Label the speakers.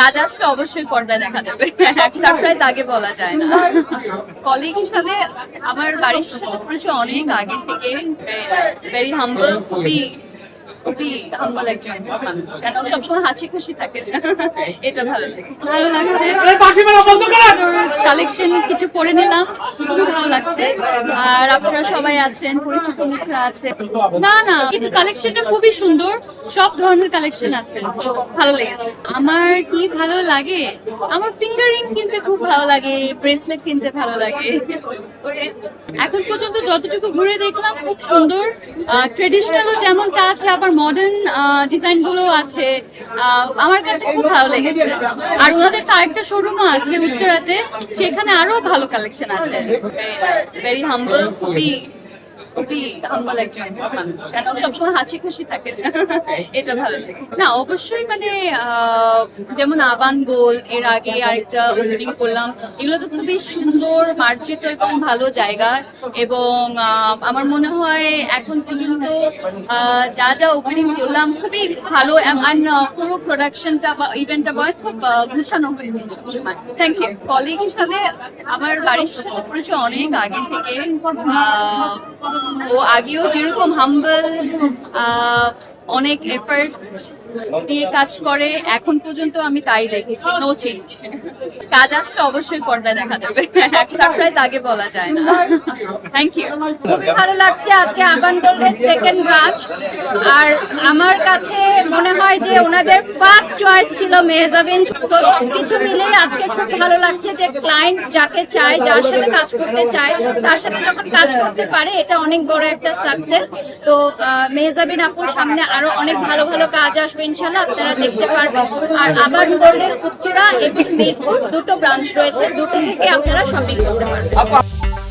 Speaker 1: কাজ আসলে অবশ্যই পর্দায় দেখা যাবে। সারপ্রাইজ আগে বলা যায় না। কলিগ হিসাবে আমার বাড়ির সাথে পরিচয় অনেক আগে থেকে। ভেরি হাম্বল, খুবই হাম্বল একজন মানুষ। কেন সবসময় হাসি খুশি থাকে, এটা ভালো লাগে। ভালো লাগছে, কালেকশন কিছু করে নিলাম, খুবই ভালো লাগছে। আর আপনারা সবাই আছেন, পরিচিত মুখরা আছে। না কিন্তু কালেকশনটা খুবই সুন্দর, সব ধরনের কালেকশন আছে, ভালো লেগেছে। আমার কি ভালো লাগে, আমার ফিঙ্গারিং কিনতে খুব ভালো লাগে, ব্রেসলেট কিনতে ভালো লাগে। এখন পর্যন্ত যতটুকু ঘুরে দেখলাম খুব সুন্দর, ট্রেডিশনালও যেমনটা আছে, আবার মডার্ন ডিজাইন গুলো আছে। আমার কাছে খুব ভালো লেগেছে। আর ওনাদের তো আরেকটা শোরুমও আছে উত্তরাতে, সেখানে আরো ভালো কালেকশন আছে। ভেরি হাম্বল, খুবই হাম্বল একজন মানুষ। কেন সবসময় হাসি খুশি থাকে, এটা ভালো লাগে। না অবশ্যই মানে যেমন আবান গোল এর আগে আরেকটা ওপেনিং করলাম, এগুলো তো খুবই সুন্দর, মার্জিত এবং ভালো জায়গা। এবং আমার মনে হয় এখন পর্যন্ত যা ওপেনিং করলাম খুবই ভালো, পুরো প্রোডাকশনটা বা ইভেন্টটা খুব গুছানো হয়েছে সবসময়। Thank you. কলিগ হিসাবে আমার বাড়ির সাথে পরিচয় অনেক আগে থেকে। ও আগেও যেরকম হাম্বল, অনেক এফার্ট দিয়ে কাজ করে, এখন পর্যন্ত আমি তাই দেখেছি, নো চেঞ্জ। কাজ আসলে অবশ্যই পর্দায় দেখা যাবে। সারপ্রাইজ আগে বলা যায় না। Thank you.
Speaker 2: খুবই ভালো লাগছে আজকে আবান গোল্ডের সেকেন্ড ব্রাঞ্চ। আর আমার কাছে মনে হয় যে ওনাদের ফার্স্ট চয়েস ছিল মেহজাবিন। তো সবকিছু মিলে আজকে খুব ভালো লাগছে যে ক্লায়েন্ট যাকে চায়, যার সাথে কাজ করতে চায়, তার সাথে যখন কাজ করতে পারে, এটা অনেক বড় একটা সাকসেস। তো মেহজাবিন আপুর সামনে আরো অনেক ভালো ভালো কাজ আসবে ইনশাল্লাহ, আপনারা দেখতে পারবেন। আর আবান গোল্ডের উত্তরা এবং মিরপুর দুটো ব্রাঞ্চ রয়েছে, দুটো থেকে আপনারা শপিং করতে পারবেন।